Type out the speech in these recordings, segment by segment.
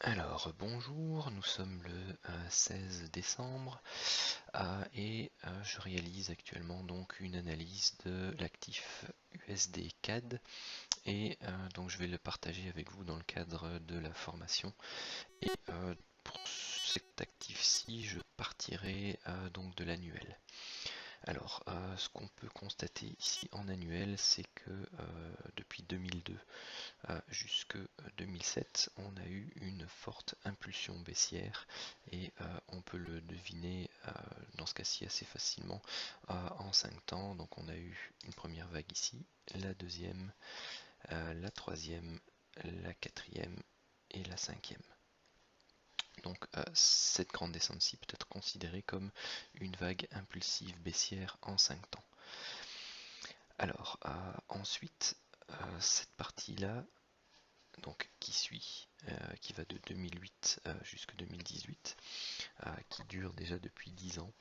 Alors bonjour, nous sommes le 16 décembre et je réalise actuellement donc une analyse de l'actif USD CAD et donc je vais le partager avec vous dans le cadre de la formation. Et pour cet actif-ci, je partirai donc de l'annuel. Alors, ce qu'on peut constater ici en annuel, c'est que depuis 2002 jusque 2007, on a eu une forte impulsion baissière et on peut le deviner dans ce cas-ci assez facilement en 5 temps. Donc on a eu une première vague ici, la deuxième, la troisième, la quatrième et la cinquième. Donc cette grande descente-ci peut être considérée comme une vague impulsive baissière en 5 temps. Alors ensuite, cette partie-là, donc qui suit, qui va de 2008 jusqu'à 2018, qui dure déjà depuis 10 ans,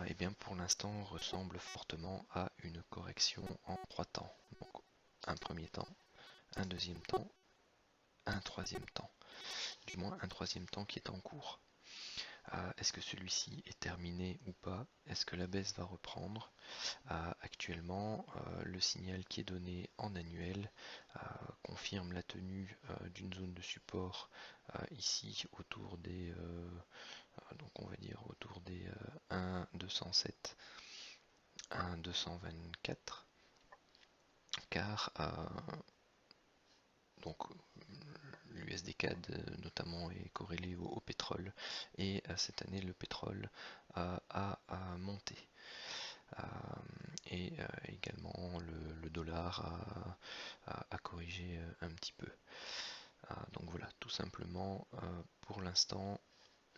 et bien pour l'instant ressemble fortement à une correction en 3 temps. Donc un premier temps, un deuxième temps, un troisième temps. Du moins un troisième temps qui est en cours. Est-ce que celui-ci est terminé ou pas? Est-ce que la baisse va reprendre? Actuellement, le signal qui est donné en annuel confirme la tenue d'une zone de support ici autour des donc on va dire autour des 1,207, 1,224, car donc l'USD CAD notamment est corrélé au pétrole et cette année le pétrole a monté. Et également le dollar a corrigé un petit peu. Donc voilà, tout simplement, pour l'instant,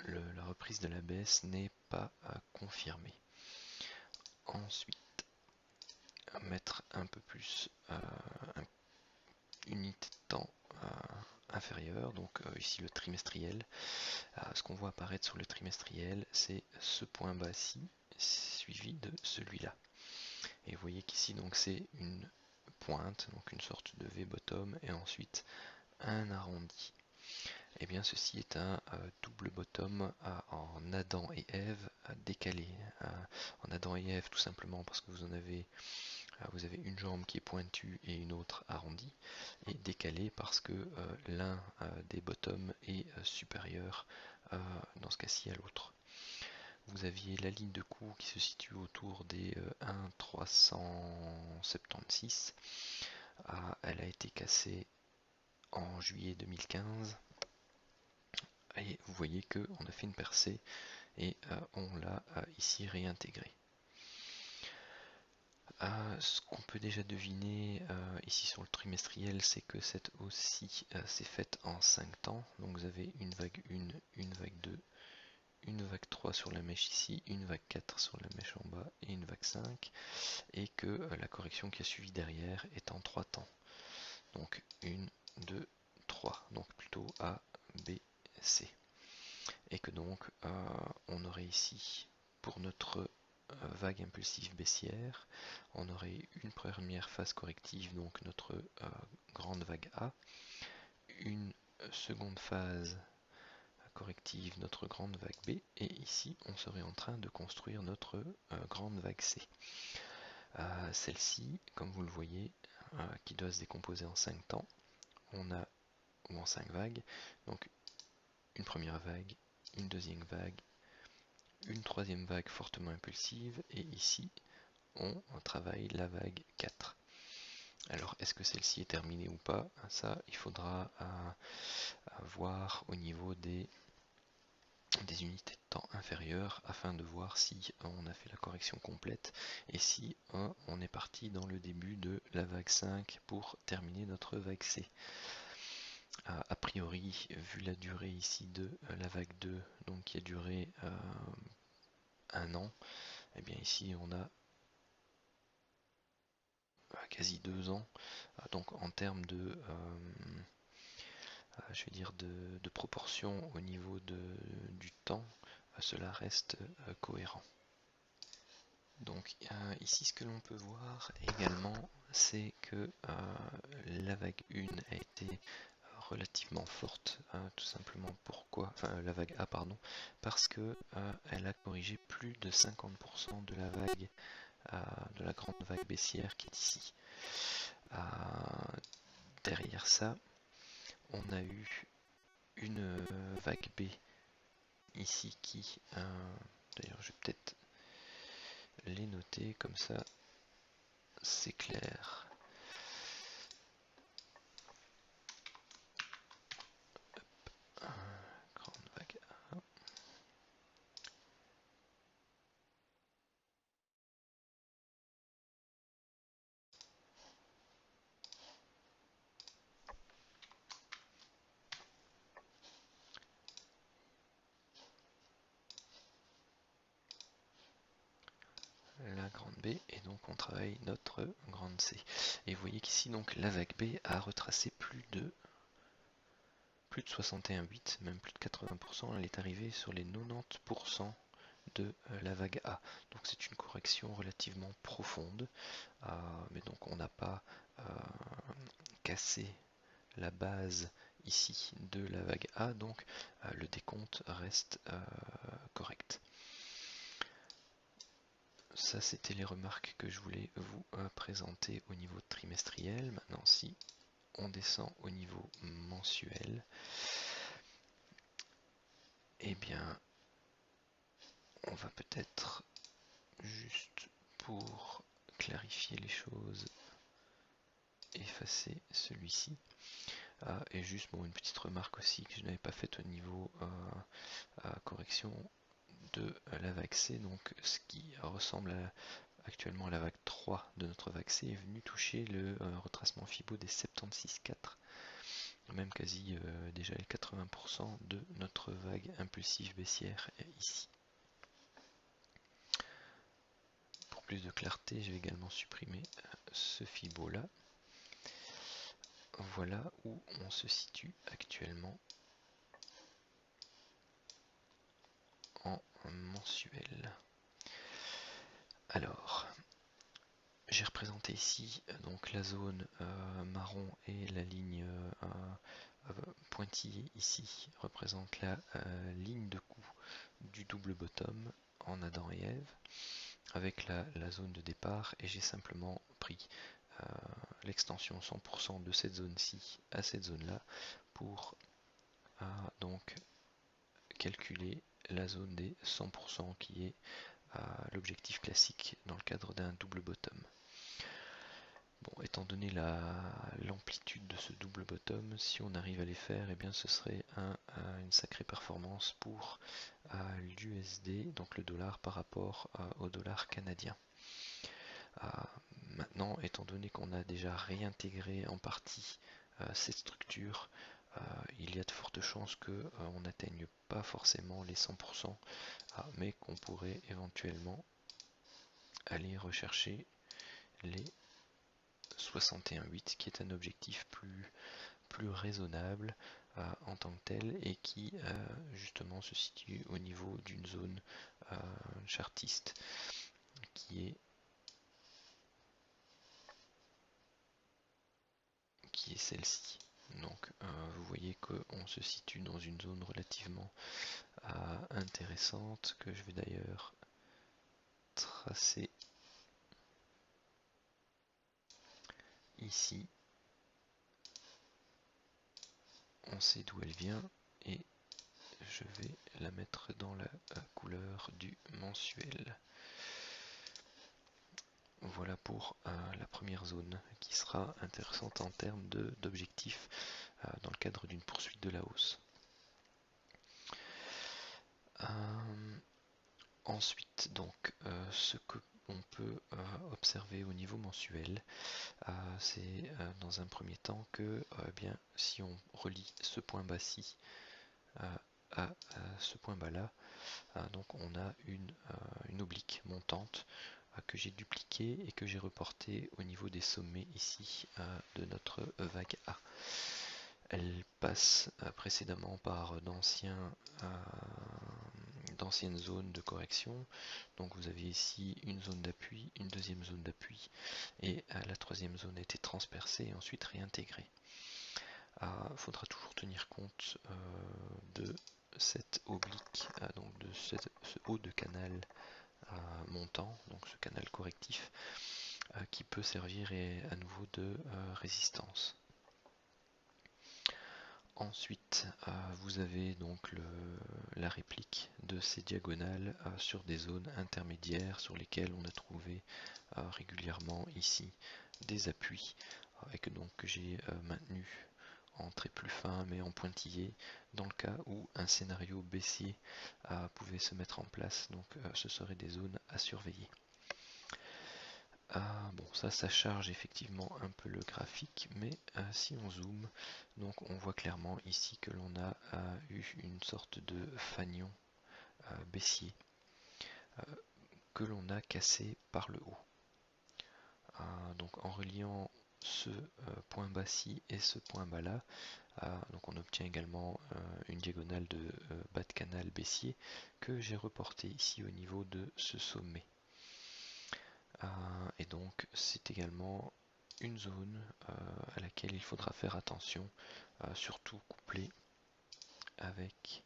la reprise de la baisse n'est pas confirmée. Ensuite, mettre un peu plus unité de temps inférieure, donc ici le trimestriel. Ce qu'on voit apparaître sur le trimestriel, c'est ce point bas-ci, suivi de celui-là. Et vous voyez qu'ici donc c'est une pointe, donc une sorte de V-bottom, et ensuite un arrondi. Et bien ceci est un double bottom en Adam et Ève décalé. En Adam et Ève tout simplement parce que vous avez une jambe qui est pointue et une autre arrondie, et décalé parce que l'un des bottoms est supérieur dans ce cas-ci à l'autre. Vous aviez la ligne de coup qui se situe autour des 1,376. Elle a été cassée en juillet 2015. Et vous voyez qu'on a fait une percée et on l'a ici réintégré. Ce qu'on peut déjà deviner ici sur le trimestriel, c'est que cette hausse-ci s'est faite en 5 temps. Donc vous avez une vague 1, une vague 2, une vague 3 sur la mèche ici, une vague 4 sur la mèche en bas et une vague 5. Et que la correction qui a suivi derrière est en 3 temps. Donc 1, 2, 3. Donc plutôt A, B, C. Et que donc on aurait ici pour notre vague impulsive baissière, on aurait une première phase corrective, donc notre grande vague A, une seconde phase corrective, notre grande vague B, et ici on serait en train de construire notre grande vague C. Celle-ci, comme vous le voyez, qui doit se décomposer en 5 temps, on a, ou en 5 vagues, donc une première vague, une deuxième vague, une troisième vague fortement impulsive, et ici on travaille la vague 4. Alors est-ce que celle-ci est terminée ou pas? Ça il faudra voir au niveau des unités de temps inférieures afin de voir si on a fait la correction complète et si on est parti dans le début de la vague 5 pour terminer notre vague C. A priori, vu la durée ici de la vague 2, donc qui a duré 1 an, et bien ici on a quasi 2 ans. Donc en termes de je vais dire de proportion au niveau du temps, cela reste cohérent. Donc ici ce que l'on peut voir également, c'est que la vague 1 a été relativement forte, tout simplement pourquoi, enfin la vague A pardon, parce que elle a corrigé plus de 50% de la vague, de la grande vague baissière qui est ici. Derrière ça, on a eu une vague B ici qui, d'ailleurs je vais peut-être les noter comme ça, c'est clair. Grande vague A. La grande B, et donc on travaille notre grande C. Et vous voyez qu'ici donc la vague B a retracé plus de 61,8, même plus de 80%, elle est arrivée sur les 90% de la vague A. Donc c'est une correction relativement profonde, mais donc on n'a pas cassé la base ici de la vague A, donc le décompte reste correct. Ça, c'était les remarques que je voulais vous présenter au niveau trimestriel. Maintenant, si on descend au niveau mensuel, eh bien, on va peut-être, juste pour clarifier les choses, effacer celui-ci. Et juste une petite remarque aussi que je n'avais pas faite au niveau correction de la vague C, donc ce qui ressemble actuellement à la vague 3 de notre vague C est venu toucher le retracement Fibo des 76,4, même quasi déjà les 80% de notre vague impulsive baissière ici. Pour plus de clarté, je vais également supprimer ce Fibo là. Voilà où on se situe actuellement en mensuel. Alors, j'ai représenté ici donc la zone marron et la ligne pointillée ici représente la ligne de coup du double bottom en Adam et Ève avec la zone de départ, et j'ai simplement pris l'extension 100% de cette zone-ci à cette zone-là pour donc calculer la zone des 100% qui est l'objectif classique dans le cadre d'un double bottom. Bon, étant donné l'amplitude de ce double bottom, si on arrive à les faire, eh bien ce serait une sacrée performance pour l'USD, donc le dollar par rapport au dollar canadien. Maintenant, étant donné qu'on a déjà réintégré en partie cette structure, il y a de fortes chances qu'on n'atteigne pas forcément les 100%, mais qu'on pourrait éventuellement aller rechercher les 61,8 qui est un objectif plus raisonnable en tant que tel, et qui justement se situe au niveau d'une zone chartiste qui est celle-ci. Donc vous voyez qu'on se situe dans une zone relativement intéressante, que je vais d'ailleurs tracer ici. On sait d'où elle vient et je vais la mettre dans la couleur du mensuel. Voilà pour la première zone qui sera intéressante en termes d'objectifs dans le cadre d'une poursuite de la hausse. Ensuite, donc, ce que on peut observer au niveau mensuel, c'est dans un premier temps que bien, si on relie ce point bas-ci à ce point bas-là, donc on a une oblique montante que j'ai dupliquée et que j'ai reportée au niveau des sommets ici de notre vague A. Elle passe précédemment par d'anciennes zones de correction. Donc vous avez ici une zone d'appui, une deuxième zone d'appui, et la troisième zone a été transpercée et ensuite réintégrée. faudra toujours tenir compte de cette oblique, donc de ce haut de canal montant, donc ce canal correctif, qui peut servir à nouveau de résistance. Ensuite, vous avez donc la réplique de ces diagonales sur des zones intermédiaires sur lesquelles on a trouvé régulièrement ici des appuis, et donc que j'ai maintenu en trait plus fin mais en pointillé dans le cas où un scénario baissier pouvait se mettre en place. Donc ce seraient des zones à surveiller. Bon, ça charge effectivement un peu le graphique, mais si on zoome, donc on voit clairement ici que l'on a eu une sorte de fanion baissier que l'on a cassé par le haut. Donc en reliant ce point bas-ci et ce point bas-là, donc on obtient également une diagonale de bas de canal baissier que j'ai reporté ici au niveau de ce sommet. Et donc c'est également une zone à laquelle il faudra faire attention, surtout couplée avec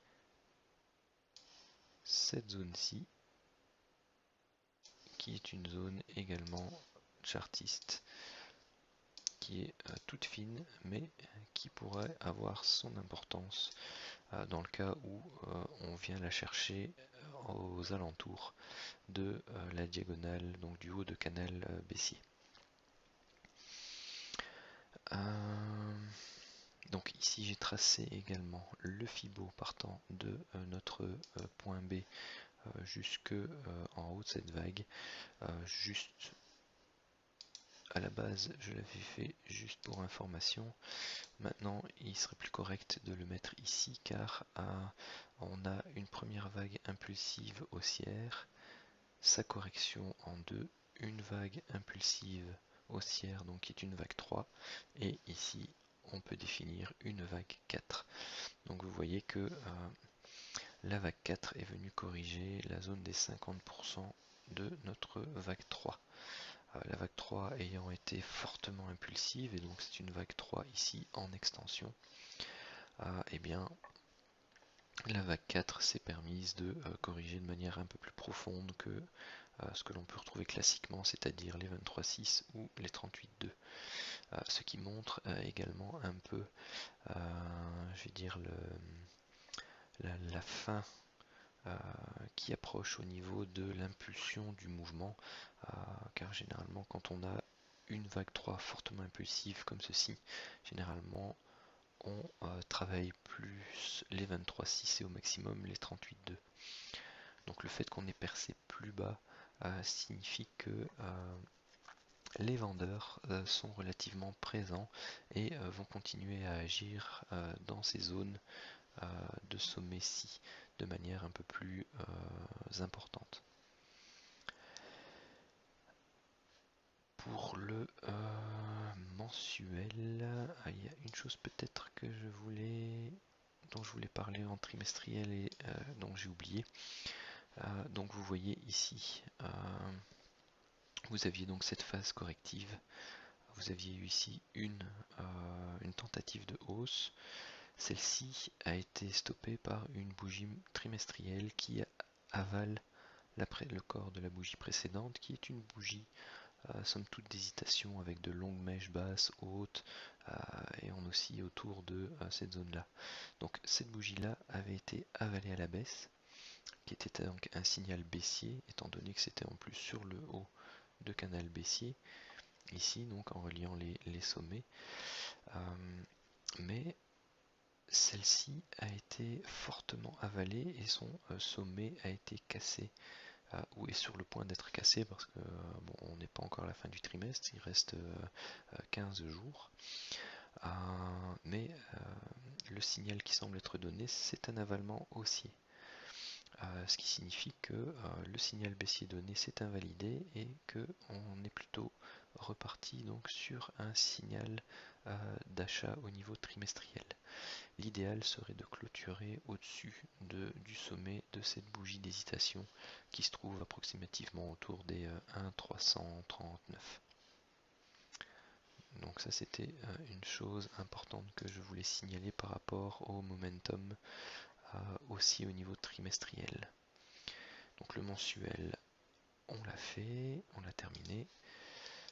cette zone-ci, qui est une zone également chartiste, qui est toute fine, mais qui pourrait avoir son importance dans le cas où on vient la chercher aux alentours de la diagonale, donc du haut de canal baissier. Donc ici j'ai tracé également le Fibo partant de notre point B jusque en haut de cette vague. Juste à la base je l'avais fait juste pour information. Maintenant il serait plus correct de le mettre ici car on a une première vague impulsive haussière, sa correction en deux, une vague impulsive haussière donc qui est une vague 3, et ici on peut définir une vague 4. Donc vous voyez que la vague 4 est venue corriger la zone des 50% de notre vague 3. La vague 3 ayant été fortement impulsive, et donc c'est une vague 3 ici en extension, et bien la vague 4 s'est permise de corriger de manière un peu plus profonde que ce que l'on peut retrouver classiquement, c'est-à-dire les 23,6 ou les 38,2. Ce qui montre également un peu, je vais dire, la fin qui approche au niveau de l'impulsion du mouvement, car généralement quand on a une vague 3 fortement impulsive comme ceci, généralement on travaille plus les 23,6 et au maximum les 38,2. Donc le fait qu'on ait percé plus bas signifie que les vendeurs sont relativement présents et vont continuer à agir dans ces zones de sommet-ci de manière un peu plus importante. Pour le mensuel, il y a une chose peut-être que dont je voulais parler en trimestriel et dont j'ai oublié. Donc vous voyez ici, vous aviez donc cette phase corrective. Vous aviez eu ici une tentative de hausse. Celle-ci a été stoppée par une bougie trimestrielle qui avale le corps de la bougie précédente, qui est une bougie somme toute d'hésitation avec de longues mèches basses, hautes, et on oscille autour de cette zone-là. Donc cette bougie-là avait été avalée à la baisse, qui était donc un signal baissier, étant donné que c'était en plus sur le haut de canal baissier, ici donc en reliant les sommets. Mais celle-ci a été fortement avalée et son sommet a été cassé, ou est sur le point d'être cassé, parce que bon, on n'est pas encore à la fin du trimestre, il reste 15 jours. Mais le signal qui semble être donné, c'est un avalement haussier. Ce qui signifie que le signal baissier donné s'est invalidé et qu'on est plutôt reparti donc sur un signal d'achat au niveau trimestriel. L'idéal serait de clôturer au-dessus du sommet de cette bougie d'hésitation qui se trouve approximativement autour des 1,339. Donc ça c'était une chose importante que je voulais signaler par rapport au momentum, aussi au niveau trimestriel. Donc le mensuel, on l'a fait, on l'a terminé.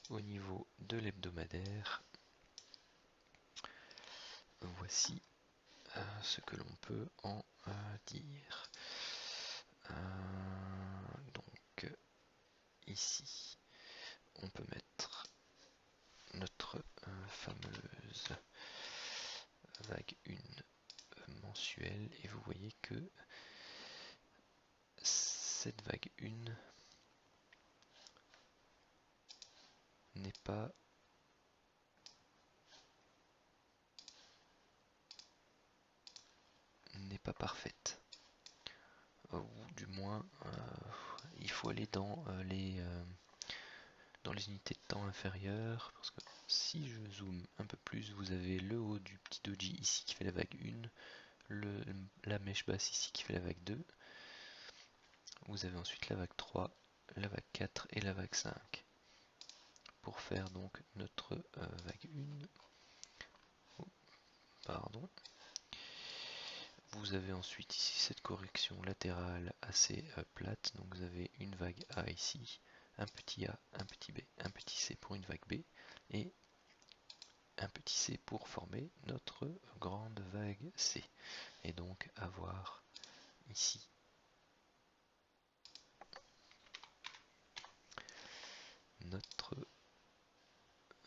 Au niveau de l'hebdomadaire, voici ce que l'on peut en dire. Donc ici, on peut mettre notre fameuse vague 1 mensuelle et vous voyez que cette vague 1 n'est pas parfaite, ou du moins il faut aller dans les unités de temps inférieures, parce que si je zoome un peu plus, vous avez le haut du petit doji ici qui fait la vague 1, la mèche basse ici qui fait la vague 2, vous avez ensuite la vague 3, la vague 4 et la vague 5. Pour faire donc notre vague 1, pardon. Vous avez ensuite ici cette correction latérale assez plate, donc vous avez une vague A ici, un petit A, un petit B, un petit C pour une vague B, et un petit C pour former notre grande vague C. Et donc avoir ici notre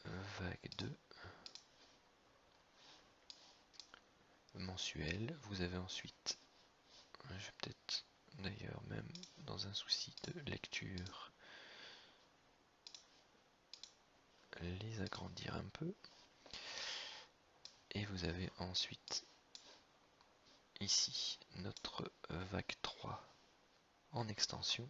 vague 2 mensuelle. Vous avez ensuite, je vais peut-être d'ailleurs même dans un souci de lecture les agrandir un peu. Et vous avez ensuite ici notre vague 3 en extension.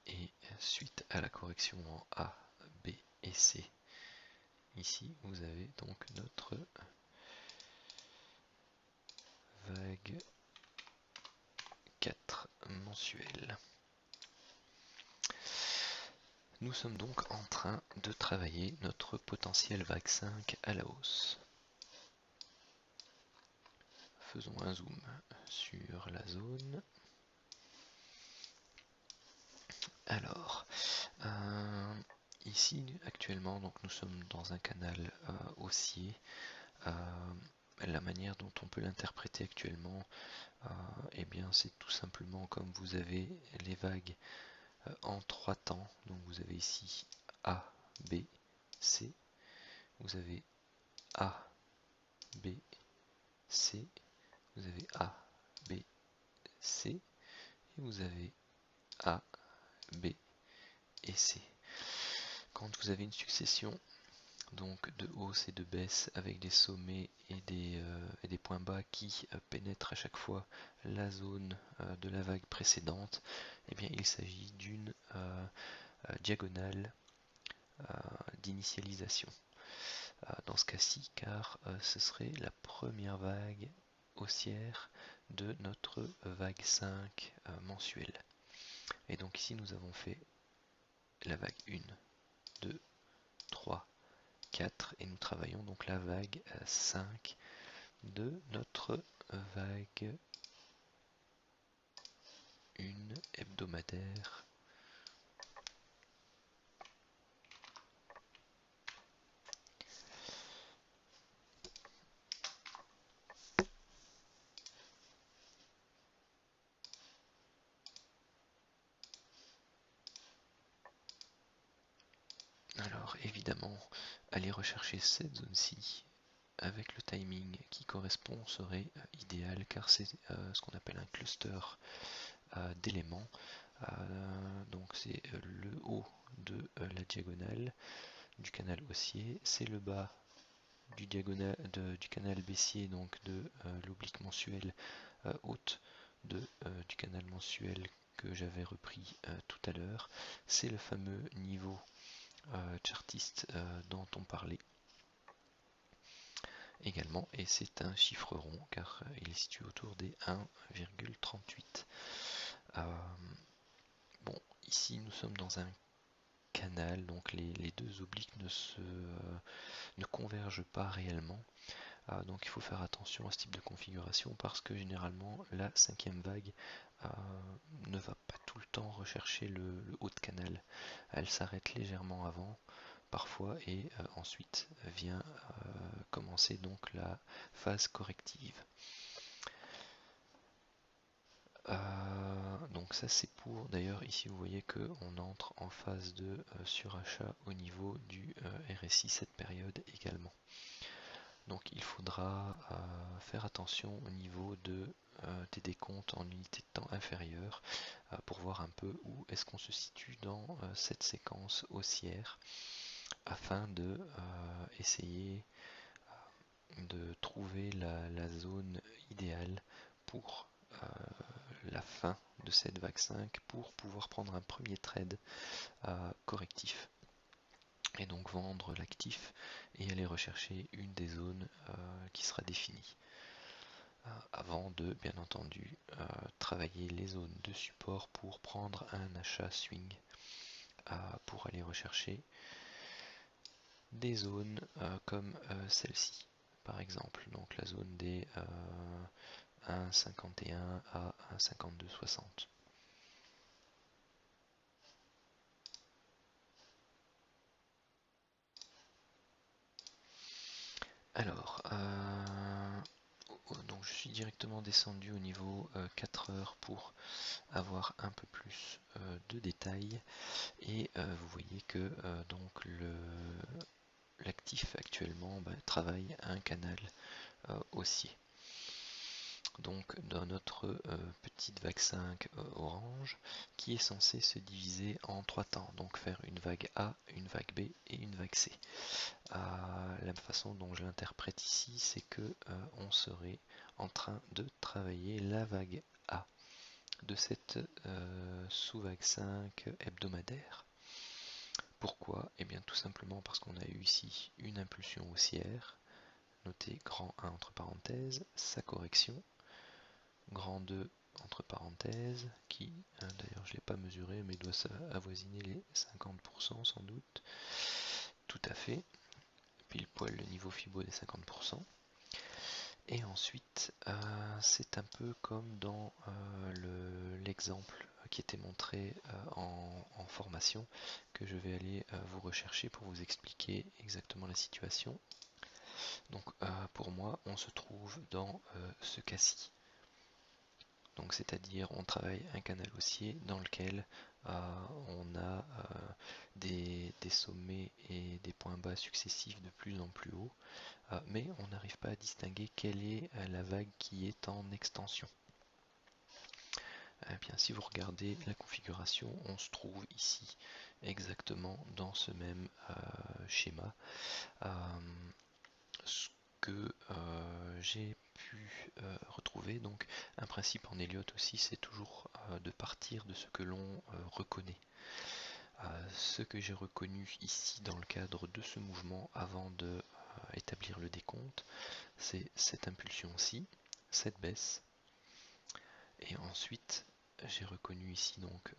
Et suite à la correction en A, B et C, ici vous avez donc notre vague 4 mensuelle. Nous sommes donc en train de travailler notre potentiel vague 5 à la hausse. Faisons un zoom sur la zone. Alors, ici actuellement, donc nous sommes dans un canal haussier. La manière dont on peut l'interpréter actuellement, eh bien c'est tout simplement comme vous avez les vagues en 3 temps. Donc vous avez ici A, B, C. Vous avez A, B, C. Vous avez A, B, C. Et vous avez A, B et C. Quand vous avez une succession donc de hausses et de baisses avec des sommets et des points bas qui pénètrent à chaque fois la zone de la vague précédente, eh bien il s'agit d'une diagonale d'initialisation. Dans ce cas-ci, car ce serait la première vague haussière de notre vague 5 mensuelle. Et donc ici nous avons fait la vague 1, 2, 3, 4 et nous travaillons donc la vague 5 de notre vague 1 hebdomadaire. Alors évidemment, aller rechercher cette zone-ci avec le timing qui correspond serait idéal, car c'est ce qu'on appelle un cluster d'éléments. Donc c'est le haut de la diagonale du canal haussier, c'est le bas du canal baissier, donc de l'oblique mensuel haute du canal mensuel que j'avais repris tout à l'heure. C'est le fameux niveau chartiste dont on parlait également, et c'est un chiffre rond car il est situé autour des 1,38. Bon, ici nous sommes dans un canal, donc les deux obliques ne convergent pas réellement. Donc il faut faire attention à ce type de configuration parce que généralement la cinquième vague ne va pas tout le temps rechercher le haut de canal. Elle s'arrête légèrement avant parfois et ensuite vient commencer donc la phase corrective. Donc ça c'est pour, d'ailleurs ici vous voyez que on entre en phase de surachat au niveau du RSI cette période également. Donc il faudra faire attention au niveau des décomptes en unité de temps inférieure pour voir un peu où est-ce qu'on se situe dans cette séquence haussière afin de essayer de trouver la zone idéale pour la fin de cette vague 5 pour pouvoir prendre un premier trade correctif et donc vendre l'actif et aller rechercher une des zones qui sera définie avant de bien entendu travailler les zones de support pour prendre un achat swing pour aller rechercher des zones comme celle-ci par exemple, donc la zone des 1,51 à 1,52,60. Alors, donc je suis directement descendu au niveau 4 heures pour avoir un peu plus de détails et vous voyez que donc l'actif actuellement travaille un canal haussier. Donc dans notre petite vague 5 orange qui est censée se diviser en 3 temps, donc faire une vague A, une vague B et une vague C. La façon dont je l'interprète ici, c'est que on serait en train de travailler la vague A de cette sous-vague 5 hebdomadaire. Pourquoi? Eh bien tout simplement parce qu'on a eu ici une impulsion haussière, notez grand 1 entre parenthèses, sa correction, grand 2 entre parenthèses, qui d'ailleurs je ne l'ai pas mesuré mais doit avoisiner les 50% sans doute, tout à fait, pile poil le niveau Fibo des 50%. Et ensuite, c'est un peu comme dans l'exemple qui était montré en formation que je vais aller vous rechercher pour vous expliquer exactement la situation. Donc pour moi, on se trouve dans ce cas-ci. Donc c'est-à-dire on travaille un canal haussier dans lequel on a des sommets et des points bas successifs de plus en plus haut. Mais on n'arrive pas à distinguer quelle est la vague qui est en extension. Eh bien, si vous regardez la configuration, on se trouve ici exactement dans ce même schéma. Ce que j'ai pu retrouver, donc un principe en Elliott aussi, c'est toujours de partir de ce que l'on reconnaît. Ce que j'ai reconnu ici dans le cadre de ce mouvement avant de établir le décompte, c'est cette impulsion-ci, cette baisse, et ensuite j'ai reconnu ici donc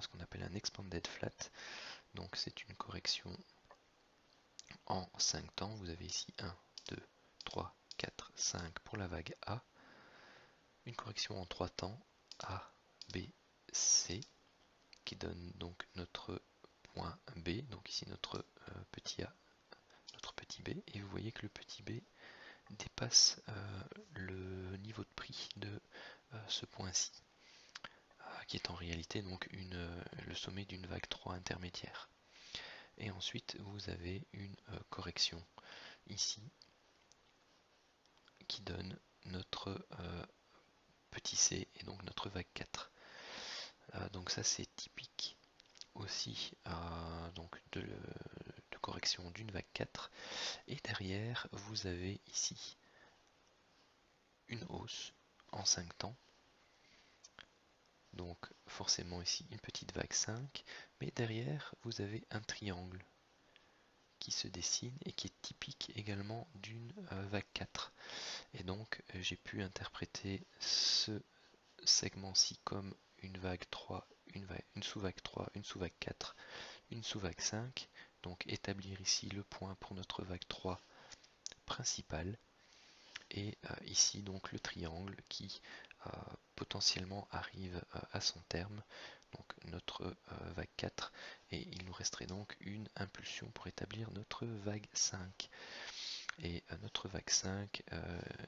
ce qu'on appelle un expanded flat, donc c'est une correction en 5 temps, vous avez ici 1, 2, 3, 4, 5 pour la vague A, une correction en 3 temps, A, B, C, qui donne donc notre point B, donc ici notre petit A, notre petit B, et vous voyez que le petit B dépasse le niveau de prix de ce point-ci, qui est en réalité donc le sommet d'une vague 3 intermédiaire. Et ensuite vous avez une correction ici qui donne notre petit C et donc notre vague 4. Donc ça c'est typique aussi donc de correction d'une vague 4. Et derrière vous avez ici une hausse en 5 temps. Donc forcément ici une petite vague 5, mais derrière vous avez un triangle qui se dessine et qui est typique également d'une vague 4. Et donc j'ai pu interpréter ce segment-ci comme une vague 3, une sous-vague 3, une sous-vague 4, une sous-vague 5. Donc établir ici le point pour notre vague 3 principale. Et ici donc le triangle qui potentiellement arrive à son terme, donc notre vague 4, et il nous resterait donc une impulsion pour établir notre vague 5. Et notre vague 5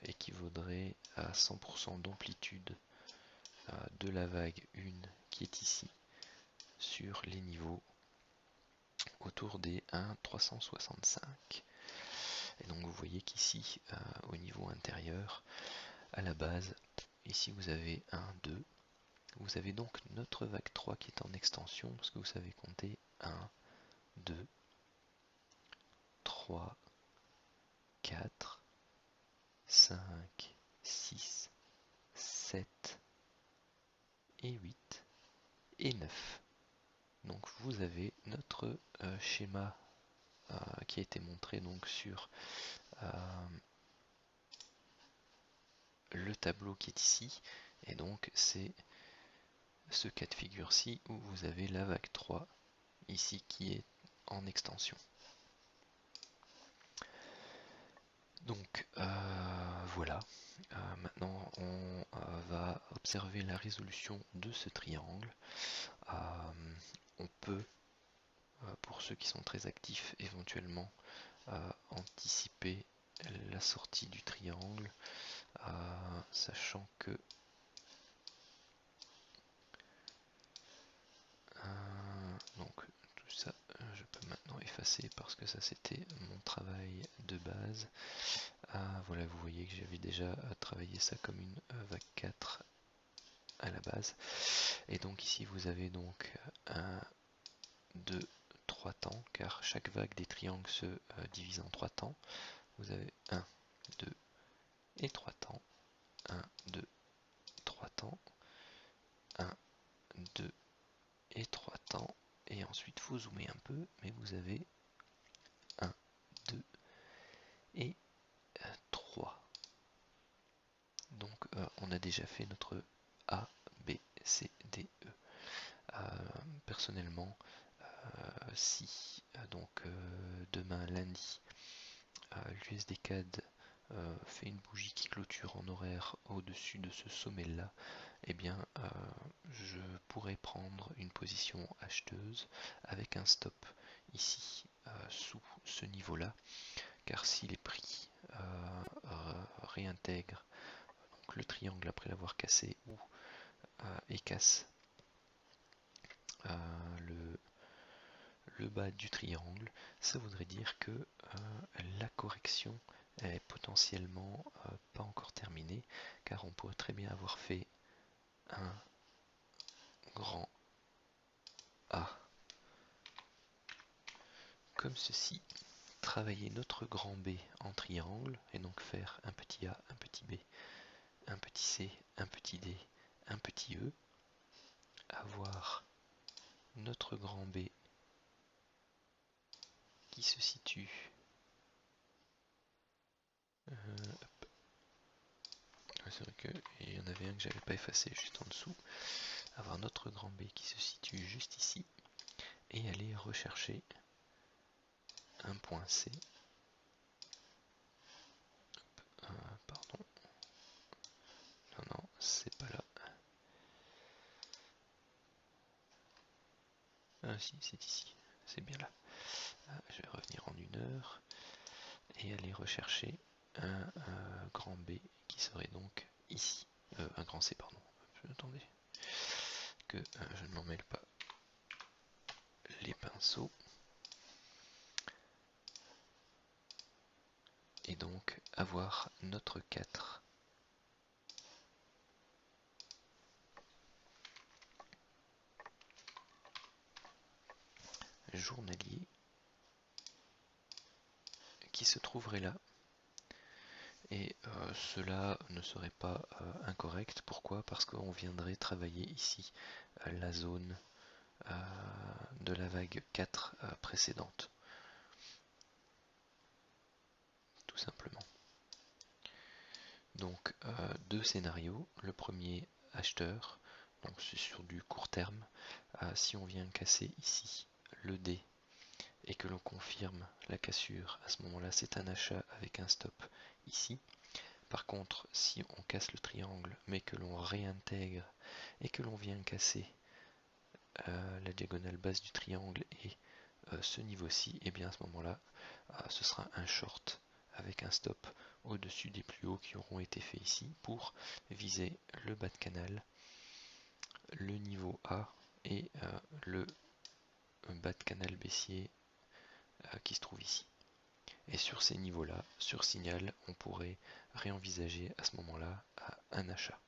équivaudrait à 100% d'amplitude de la vague 1 qui est ici sur les niveaux autour des 1,365. Et donc vous voyez qu'ici au niveau intérieur, à la base, ici vous avez 1, 2. Vous avez donc notre vague 3 qui est en extension parce que vous savez compter 1, 2, 3, 4, 5, 6, 7 et 8 et 9. Donc vous avez notre schéma qui a été montré donc sur le tableau qui est ici, et donc c'est ce cas de figure-ci où vous avez la vague 3 ici qui est en extension. Donc voilà, maintenant on va observer la résolution de ce triangle. On peut, pour ceux qui sont très actifs, éventuellement anticiper la sortie du triangle, sachant que donc tout ça je peux maintenant effacer parce que ça c'était mon travail de base. Voilà, vous voyez que j'avais déjà travaillé ça comme une vague 4 à la base, et donc ici vous avez donc 1, 2, 3 temps, car chaque vague des triangles se divise en 3 temps. Vous avez 1, 2 et 3 temps, 1, 2, 3 temps, 1, 2 et 3 temps, et ensuite vous zoomez un peu, mais vous avez 1, 2 et 3. Donc on a déjà fait notre A, B, C, D, E. Personnellement, si donc demain lundi, l'USDCAD fait une bougie qui clôture en horaire au-dessus de ce sommet-là, eh bien je pourrais prendre une position acheteuse avec un stop ici sous ce niveau-là, car si les prix réintègrent donc le triangle après l'avoir cassé ou et casse le bas du triangle, ça voudrait dire que la correction est potentiellement pas encore terminée, car on pourrait très bien avoir fait un grand A comme ceci, travailler notre grand B en triangle et donc faire un petit A, un petit B, un petit C, un petit D, un petit E, avoir notre grand B qui se situe c'est vrai qu'il y en avait un que j'avais pas effacé juste en dessous, avoir notre grand B qui se situe juste ici et aller rechercher un point C, pardon, non, c'est pas là, si, c'est ici, c'est bien là. Je vais revenir en 1 heure et aller rechercher un grand B qui serait donc ici, un grand C, pardon, attendez, que je ne m'en mêle pas les pinceaux, et donc avoir notre 4 journalier qui se trouverait là. Et cela ne serait pas incorrect. Pourquoi? Parce qu'on viendrait travailler ici la zone de la vague 4 précédente. Tout simplement. Donc deux scénarios. Le premier, acheteur. donc c'est sur du court terme. Si on vient casser ici le D et que l'on confirme la cassure, à ce moment-là c'est un achat avec un stop ici. Par contre, si on casse le triangle mais que l'on réintègre et que l'on vient casser la diagonale basse du triangle et ce niveau-ci, et bien à ce moment-là ce sera un short avec un stop au-dessus des plus hauts qui auront été faits ici pour viser le bas de canal, le niveau A et le bas de canal baissier qui se trouve ici. Et sur ces niveaux-là, sur signal, on pourrait réenvisager à ce moment-là un achat.